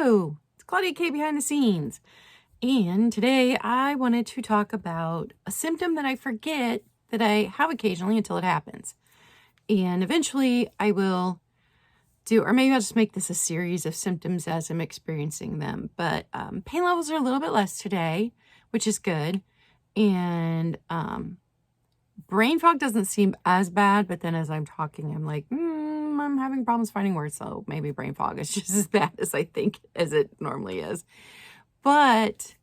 Hello, it's Claudia K behind the scenes. And today I wanted to talk about a symptom that I forget that I have occasionally until it happens. And eventually I will do, or maybe I'll just make this a series of symptoms as I'm experiencing them. But pain levels are a little bit less today, which is good. And brain fog doesn't seem as bad, but then as I'm talking, I'm like, I'm having problems finding words, so maybe brain fog is just as bad as I think as it normally is. But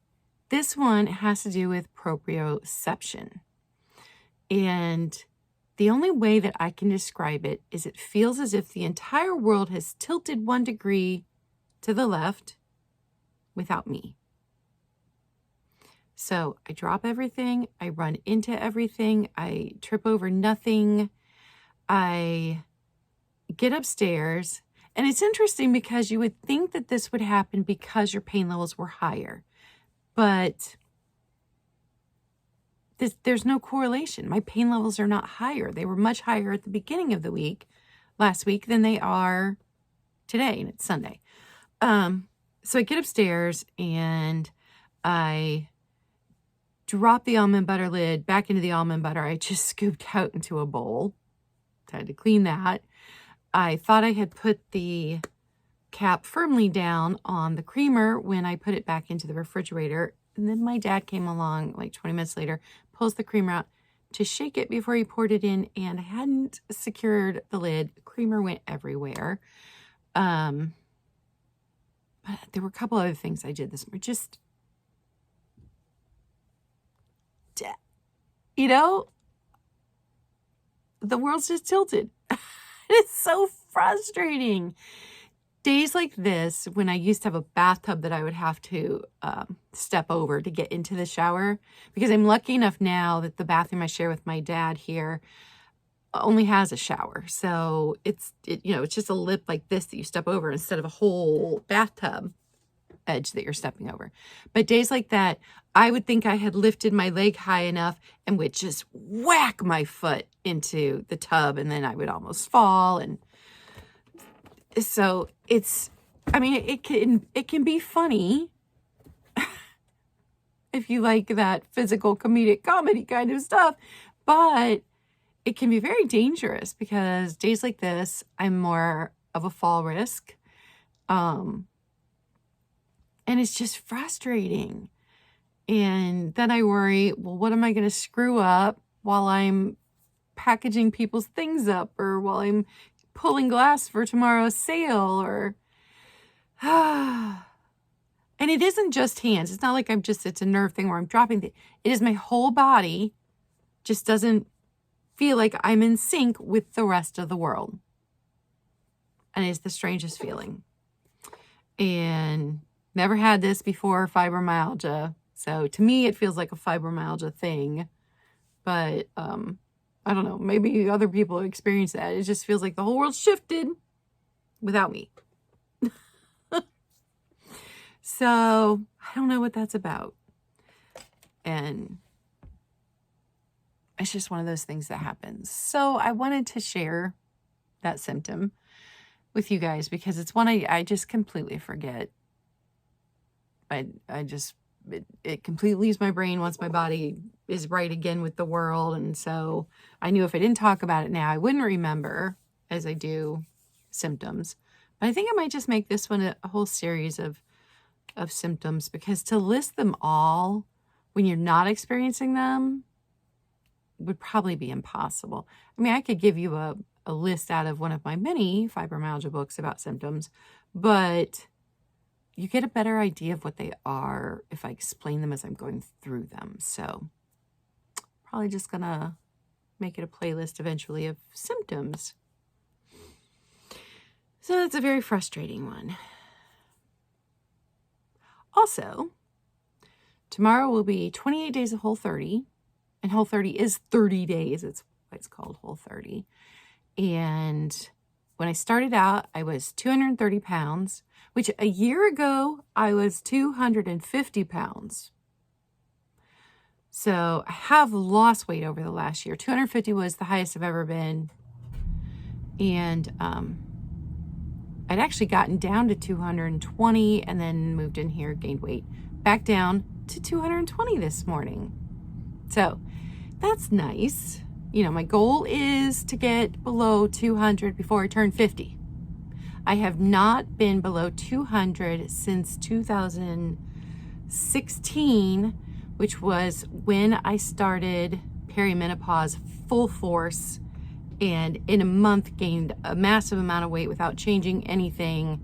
this one has to do with proprioception. And the only way that I can describe it is it feels as if the entire world has tilted 1 degree to the left without me. So I drop everything, I run into everything, I trip over nothing, I get upstairs. And it's interesting because you would think that this would happen because your pain levels were higher. But there's no correlation. My pain levels are not higher. They were much higher at the beginning of the week, last week, than they are today, and it's Sunday. So I get upstairs and I drop the almond butter lid back into the almond butter. I just scooped out into a bowl. I had to clean that. I thought I had put the cap firmly down on the creamer when I put it back into the refrigerator. And then my dad came along like 20 minutes later, pulls the creamer out to shake it before he poured it in, and I hadn't secured the lid. The creamer went everywhere. But there were a couple other things I did this morning. Just, you know, the world's just tilted. It's so frustrating. Days like this, when I used to have a bathtub that I would have to step over to get into the shower, because I'm lucky enough now that the bathroom I share with my dad here only has a shower. So it's just a lip like this that you step over instead of a whole bathtub edge that you're stepping over. But days like that, I would think I had lifted my leg high enough and would just whack my foot into the tub, and then I would almost fall. And so it can be funny if you like that physical comedic comedy kind of stuff, but it can be very dangerous because days like this, I'm more of a fall risk. And it's just frustrating. And then I worry, well, what am I going to screw up while I'm packaging people's things up, or while I'm pulling glass for tomorrow's sale, or and it isn't just hands. It's not like it's a nerve thing where I'm dropping things. It is my whole body just doesn't feel like I'm in sync with the rest of the world. And it's the strangest feeling. And never had this before, fibromyalgia. So to me, it feels like a fibromyalgia thing. But I don't know, maybe other people experience that. It just feels like the whole world shifted without me. So I don't know what that's about. And it's just one of those things that happens. So I wanted to share that symptom with you guys because it's one I just completely forget. It completely leaves my brain once my body is right again with the world. And so I knew if I didn't talk about it now, I wouldn't remember as I do symptoms. But I think I might just make this one a whole series of symptoms, because to list them all when you're not experiencing them would probably be impossible. I mean, I could give you a list out of one of my many fibromyalgia books about symptoms, but you get a better idea of what they are if I explain them as I'm going through them. So probably just gonna make it a playlist eventually of symptoms. So that's a very frustrating one. Also, tomorrow will be 28 days of Whole30, and Whole30 is 30 days. It's why it's called Whole30. And when I started out, I was 230 pounds, which a year ago, I was 250 pounds. So I have lost weight over the last year. 250 was the highest I've ever been. And I'd actually gotten down to 220 and then moved in here, gained weight, back down to 220 this morning. So that's nice. You know, my goal is to get below 200 before I turn 50. I have not been below 200 since 2016, which was when I started perimenopause full force, and in a month gained a massive amount of weight without changing anything.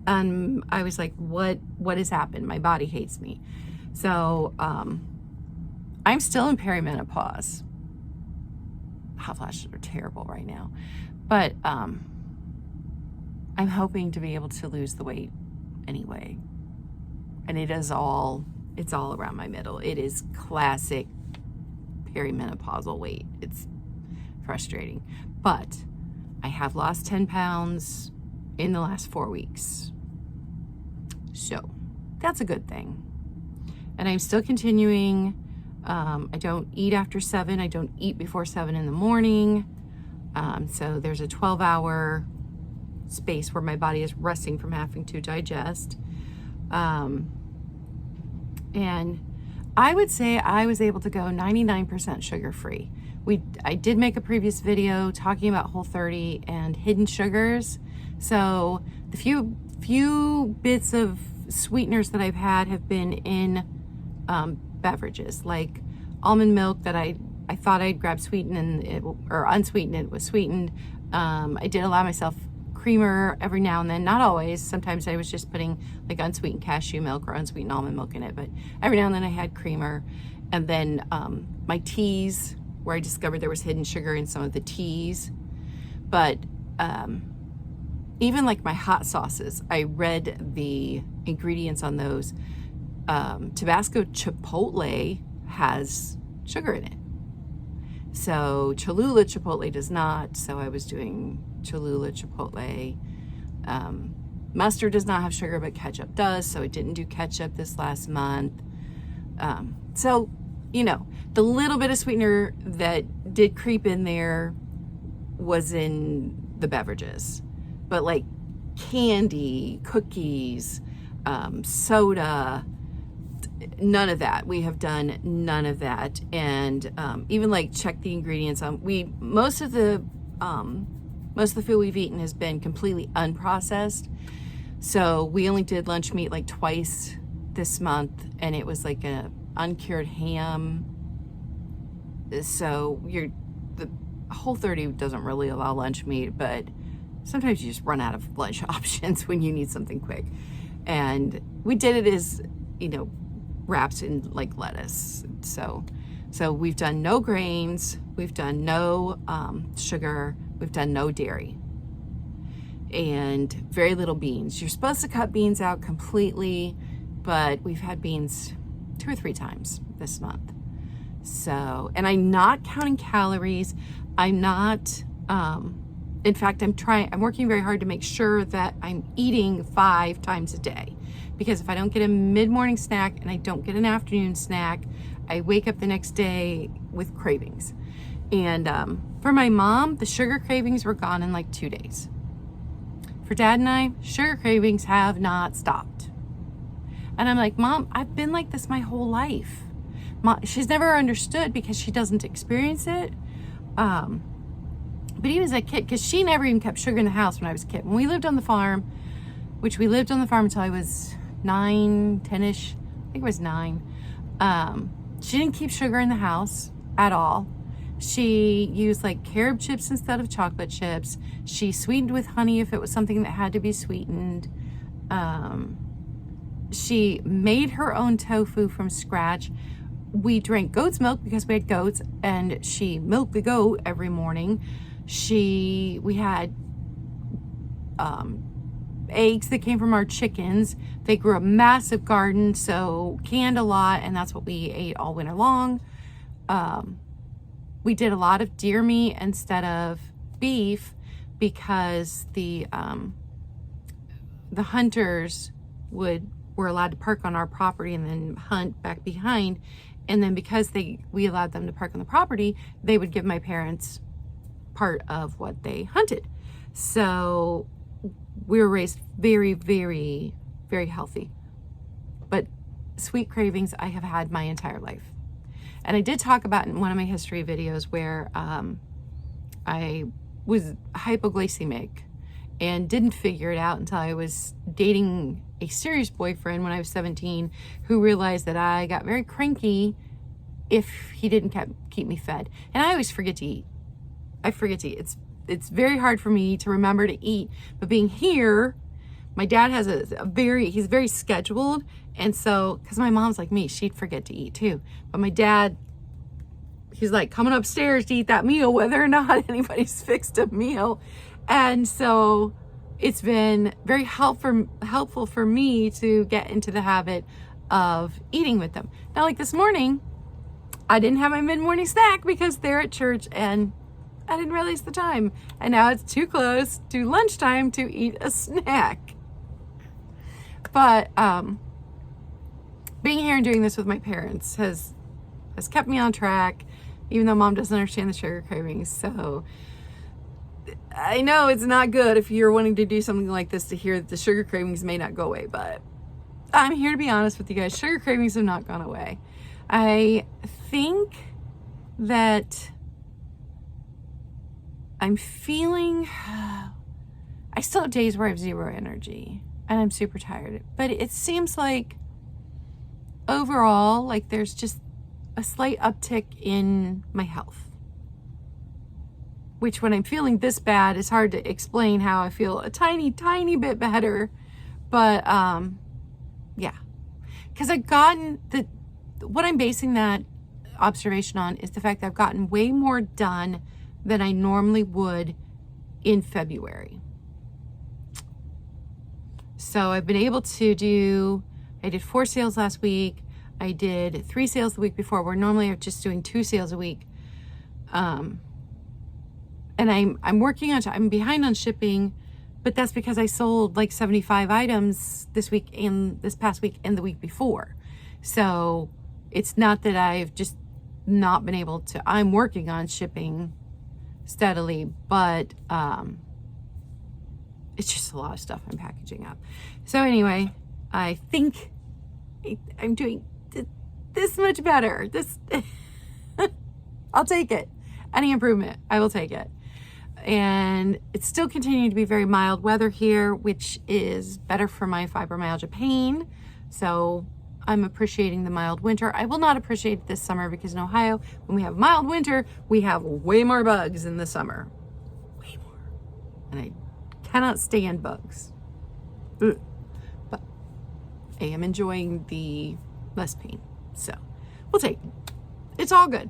I was like, what has happened? My body hates me. So I'm still in perimenopause. Hot flashes are terrible right now, but I'm hoping to be able to lose the weight anyway. And it's all around my middle. It is classic perimenopausal weight. It's frustrating, but I have lost 10 pounds in the last 4 weeks. So that's a good thing. And I'm still continuing. I don't eat after 7. I don't eat before 7 in the morning. So there's a 12-hour space where my body is resting from having to digest. And I would say I was able to go 99% sugar-free. I did make a previous video talking about Whole30 and hidden sugars. So the few bits of sweeteners that I've had have been in beverages, like almond milk that I thought I'd grab sweetened or unsweetened, it was sweetened. I did allow myself creamer every now and then, not always. Sometimes I was just putting like unsweetened cashew milk or unsweetened almond milk in it, but every now and then I had creamer. And then my teas, where I discovered there was hidden sugar in some of the teas. But even like my hot sauces, I read the ingredients on those. Tabasco Chipotle has sugar in it. So Cholula Chipotle does not. So I was doing Cholula Chipotle. Mustard does not have sugar, but ketchup does. So I didn't do ketchup this last month. So, you know, the little bit of sweetener that did creep in there was in the beverages. But like candy, cookies, soda, none of that. We have done none of that. And even like check the ingredients on. Most of the food we've eaten has been completely unprocessed. So we only did lunch meat like twice this month, and it was like a uncured ham. So the Whole30 doesn't really allow lunch meat, but sometimes you just run out of lunch options when you need something quick. And we did it as, you know, wraps in like lettuce. So we've done no grains, we've done no sugar, we've done no dairy, and very little beans. You're supposed to cut beans out completely, but we've had beans 2 or 3 times this month. So, and I'm not counting calories. I'm not, in fact, I'm working very hard to make sure that I'm eating 5 times a day, because if I don't get a mid-morning snack and I don't get an afternoon snack, I wake up the next day with cravings. And for my mom, the sugar cravings were gone in like 2 days. For Dad and I, sugar cravings have not stopped. And I'm like, Mom, I've been like this my whole life. She's never understood because she doesn't experience it. But even as a kid, because she never even kept sugar in the house when I was a kid. When we lived on the farm, which we lived on the farm until I was 9, 10-ish, I think it was 9. She didn't keep sugar in the house at all. She used like carob chips instead of chocolate chips. She sweetened with honey if it was something that had to be sweetened. She made her own tofu from scratch. We drank goat's milk because we had goats, and she milked the goat every morning. We had eggs that came from our chickens. They grew a massive garden, so canned a lot, and that's what we ate all winter long. We did a lot of deer meat instead of beef because the hunters were allowed to park on our property and then hunt back behind. And then because we allowed them to park on the property, they would give my parents part of what they hunted. So we were raised very, very, very healthy. But sweet cravings I have had my entire life. And I did talk about in one of my history videos where I was hypoglycemic and didn't figure it out until I was dating a serious boyfriend when I was 17, who realized that I got very cranky if he didn't keep me fed. And I always forget to eat. I forget to eat. It's very hard for me to remember to eat. But being here, my dad has he's very scheduled. And so, because my mom's like me, she'd forget to eat too. But my dad, he's like coming upstairs to eat that meal, whether or not anybody's fixed a meal. And so it's been very helpful for me to get into the habit of eating with them. Now, like this morning, I didn't have my mid-morning snack because they're at church and I didn't realize the time. And now it's too close to lunchtime to eat a snack. But being here and doing this with my parents has kept me on track, even though Mom doesn't understand the sugar cravings. So I know it's not good if you're wanting to do something like this to hear that the sugar cravings may not go away, but I'm here to be honest with you guys. Sugar cravings have not gone away. I think that I'm feeling, I still have days where I have zero energy and I'm super tired, but it seems like overall, like there's just a slight uptick in my health. Which when I'm feeling this bad, it's hard to explain how I feel a tiny, tiny bit better. But yeah, because I've gotten what I'm basing that observation on is the fact that I've gotten way more done than I normally would in February. So I've been able to I did 4 sales last week. I did 3 sales the week before, where normally I'm just doing 2 sales a week. And I'm working on, I'm behind on shipping, but that's because I sold like 75 items this past week and the week before. So it's not that I've just not been able to, I'm working on shipping steadily, but it's just a lot of stuff I'm packaging up. So anyway, I think I'm doing this much better. I'll take it. Any improvement, I will take it. And it's still continuing to be very mild weather here, which is better for my fibromyalgia pain. So I'm appreciating the mild winter. I will not appreciate it this summer because in Ohio, when we have mild winter, we have way more bugs in the summer. Way more. And I cannot stand bugs. Ugh. But I am enjoying the less pain. So we'll take it. It's all good.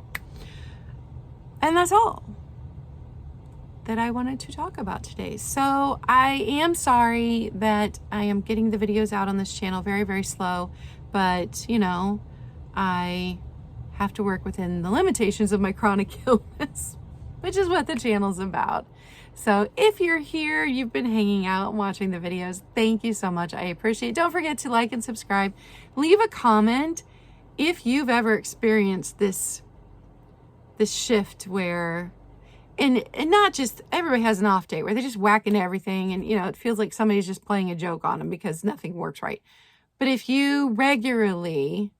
And that's all that I wanted to talk about today. So I am sorry that I am getting the videos out on this channel very, very slow, but you know, I have to work within the limitations of my chronic illness, which is what the channel's about. So if you're here, you've been hanging out and watching the videos, thank you so much. I appreciate it. Don't forget to like and subscribe. Leave a comment if you've ever experienced this shift where, and not just, everybody has an off day where they just whack into everything and, you know, it feels like somebody's just playing a joke on them because nothing works right. But if you regularly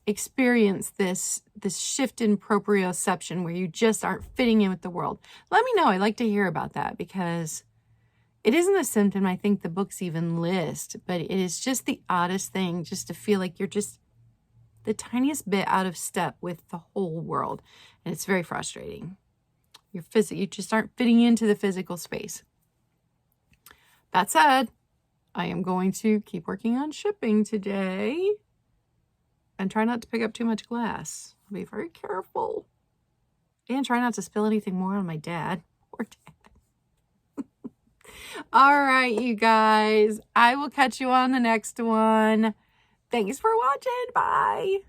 experience this shift in proprioception where you just aren't fitting in with the world, let me know. I'd like to hear about that because it isn't a symptom I think the books even list, but it is just the oddest thing just to feel like you're just the tiniest bit out of step with the whole world. And it's very frustrating. You just aren't fitting into the physical space. That said, I am going to keep working on shipping today and try not to pick up too much glass. I'll be very careful. And try not to spill anything more on my dad. Poor dad. All right, you guys. I will catch you on the next one. Thanks for watching. Bye.